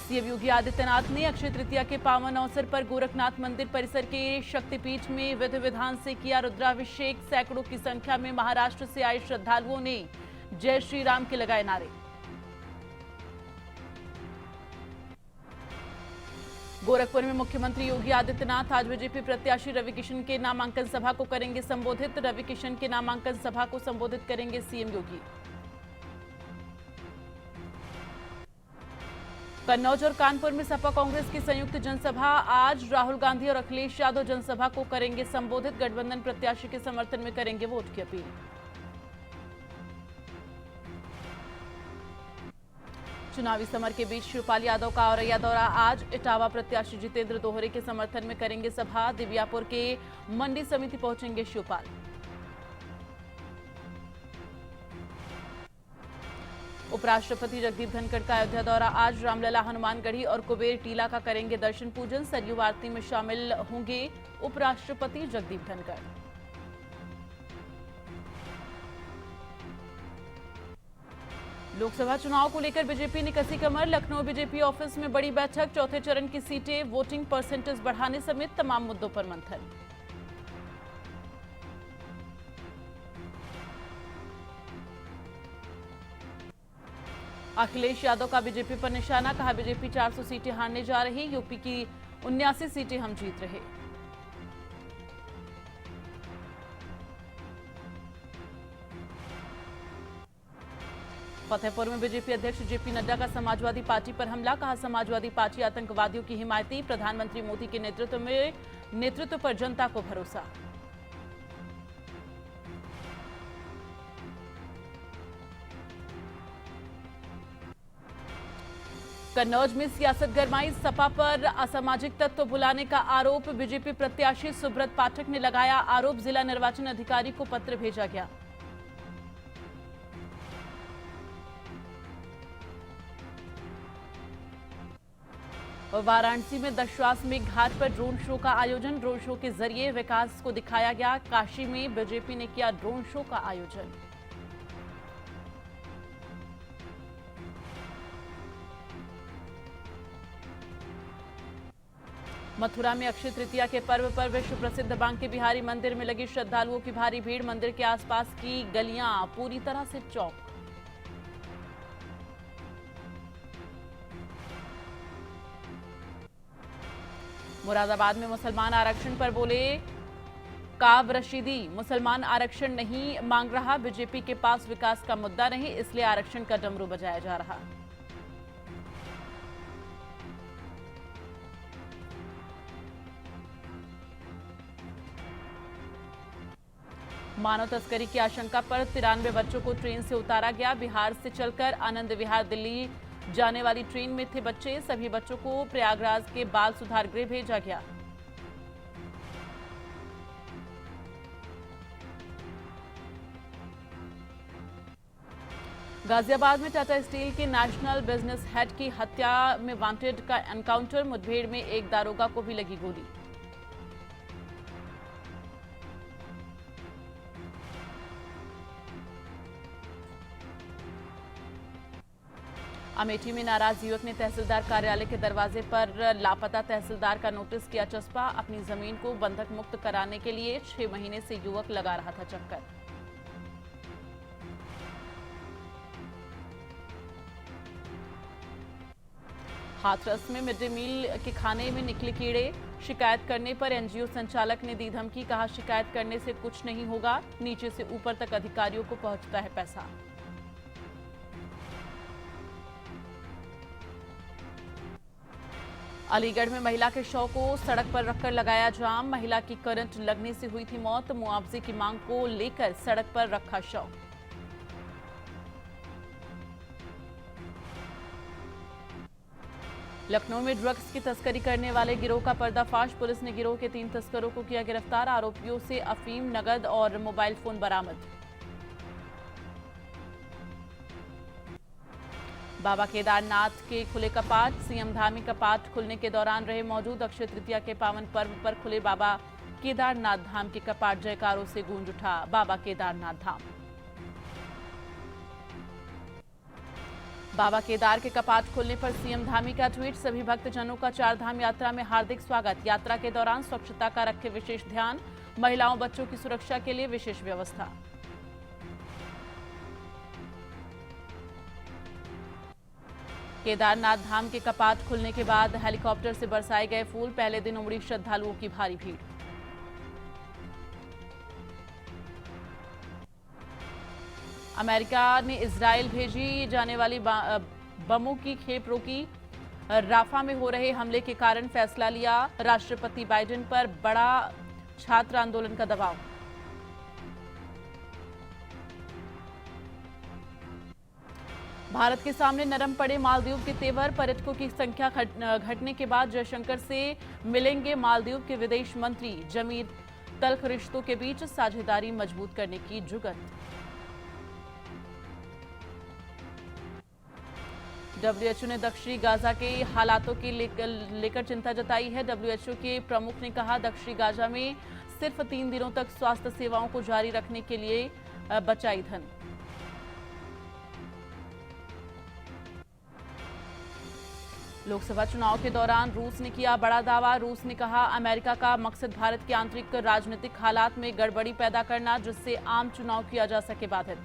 CM Yogi Adityanath ने अक्षय तृतीया के पावन अवसर पर गोरखनाथ मंदिर परिसर के शक्तिपीठ में विधि विधान से किया रुद्राभिषेक। सैकड़ों की संख्या में महाराष्ट्र से आए श्रद्धालुओं ने जय श्री राम के लगाए नारे। गोरखपुर में मुख्यमंत्री योगी आदित्यनाथ आज बीजेपी प्रत्याशी रवि किशन के नामांकन सभा को करेंगे संबोधित। रवि किशन के नामांकन सभा को संबोधित करेंगे सीएम योगी। कन्नौज और कानपुर में सपा कांग्रेस की संयुक्त जनसभा आज। राहुल गांधी और अखिलेश यादव जनसभा को करेंगे संबोधित। गठबंधन प्रत्याशी के समर्थन में करेंगे वोट की अपील। चुनावी समर के बीच शिवपाल यादव का औरैया दौरा आज। इटावा प्रत्याशी जितेंद्र दोहरे के समर्थन में करेंगे सभा। दिव्यापुर के मंडी समिति पहुंचेंगे शिवपाल। उपराष्ट्रपति जगदीप धनखड़ का अयोध्या दौरा आज। रामलला, हनुमानगढ़ी और कुबेर टीला का करेंगे दर्शन पूजन। सरयू आरती में शामिल होंगे उपराष्ट्रपति जगदीप धनखड़। लोकसभा चुनाव को लेकर बीजेपी ने कसी कमर। लखनऊ बीजेपी ऑफिस में बड़ी बैठक। चौथे चरण की सीटें, वोटिंग परसेंटेज बढ़ाने समेत तमाम मुद्दों पर मंथन। अखिलेश यादव का बीजेपी पर निशाना। कहा, बीजेपी 400 सीटें हारने जा रही। यूपी की 79 सीटें हम जीत रहे। फतेहपुर में बीजेपी अध्यक्ष जेपी नड्डा का समाजवादी पार्टी पर हमला। कहा, समाजवादी पार्टी आतंकवादियों की हिमायती। प्रधानमंत्री मोदी के नेतृत्व पर जनता को भरोसा। कन्नौज में सियासत गरमाई। सपा पर असामाजिक तत्व बुलाने का आरोप। बीजेपी प्रत्याशी सुब्रत पाठक ने लगाया आरोप। जिला निर्वाचन अधिकारी को पत्र भेजा गया। वाराणसी में दशाश्वमेध घाट पर ड्रोन शो का आयोजन। ड्रोन शो के जरिए विकास को दिखाया गया। काशी में बीजेपी ने किया ड्रोन शो का आयोजन। मथुरा में अक्षय तृतीया के पर्व पर विश्व प्रसिद्ध बांके बिहारी मंदिर में लगी श्रद्धालुओं की भारी भीड़। मंदिर के आसपास की गलियां पूरी तरह से चौक। मुरादाबाद में मुसलमान आरक्षण पर बोले काब रशीदी। मुसलमान आरक्षण नहीं मांग रहा। बीजेपी के पास विकास का मुद्दा नहीं, इसलिए आरक्षण का डमरू बजाया जा रहा। मानव तस्करी की आशंका पर 93 बच्चों को ट्रेन से उतारा गया। बिहार से चलकर आनंद विहार दिल्ली जाने वाली ट्रेन में थे बच्चे। सभी बच्चों को प्रयागराज के बाल सुधार गृह भेजा गया। गाजियाबाद में टाटा स्टील के नेशनल बिजनेस हेड की हत्या में वांटेड का एनकाउंटर। मुठभेड़ में एक दारोगा को भी लगी गोली। अमेठी में नाराज युवक ने तहसीलदार कार्यालय के दरवाजे पर लापता तहसीलदार का नोटिस किया चस्पा। अपनी जमीन को बंधक मुक्त कराने के लिए 6 महीने से युवक लगा रहा था चक्कर। हाथरस में मिड डे मील के खाने में निकले कीड़े। शिकायत करने पर एनजीओ संचालक ने दी धमकी। कहा, शिकायत करने से कुछ नहीं होगा, नीचे से ऊपर तक अधिकारियों को पहुंचता है पैसा। अलीगढ़ में महिला के शव को सड़क पर रखकर लगाया जाम। महिला की करंट लगने से हुई थी मौत। मुआवजे की मांग को लेकर सड़क पर रखा शव। लखनऊ में ड्रग्स की तस्करी करने वाले गिरोह का पर्दाफाश। पुलिस ने गिरोह के 3 तस्करों को किया गिरफ्तार। आरोपियों से अफीम, नगद और मोबाइल फोन बरामद। बाबा केदारनाथ के खुले कपाट। सीएम धामी कपाट खुलने के दौरान रहे मौजूद। अक्षय तृतीया के पावन पर्व पर खुले बाबा केदारनाथ धाम के कपाट। जयकारों से गूंज उठा बाबा केदारनाथ धाम। बाबा केदार के कपाट खुलने पर सीएम धामी का ट्वीट। सभी भक्तजनों का चारधाम यात्रा में हार्दिक स्वागत। यात्रा के दौरान स्वच्छता का रखे विशेष ध्यान। महिलाओं बच्चों की सुरक्षा के लिए विशेष व्यवस्था। केदारनाथ धाम के कपाट खुलने के बाद हेलीकॉप्टर से बरसाए गए फूल। पहले दिन उमड़ी श्रद्धालुओं की भारी भीड़। अमेरिका ने इजरायल भेजी जाने वाली बमों की खेप रोकी। राफा में हो रहे हमले के कारण फैसला लिया। राष्ट्रपति बाइडेन पर बड़ा छात्र आंदोलन का दबाव। भारत के सामने नरम पड़े मालदीव के तेवर। पर्यटकों की संख्या घटने के बाद जयशंकर से मिलेंगे मालदीव के विदेश मंत्री। जमीर तल्ख रिश्तों के बीच साझेदारी मजबूत करने की जुगत। डब्ल्यूएचओ ने दक्षिणी गाजा के हालातों की लेकर चिंता जताई है। डब्ल्यूएचओ के प्रमुख ने कहा, दक्षिणी गाजा में सिर्फ 3 दिनों तक स्वास्थ्य सेवाओं को जारी रखने के लिए बचा ईंधन। लोकसभा चुनाव के दौरान रूस ने किया बड़ा दावा। रूस ने कहा, अमेरिका का मकसद भारत के आंतरिक राजनीतिक हालात में गड़बड़ी पैदा करना, जिससे आम चुनाव किया जा सके बाधित।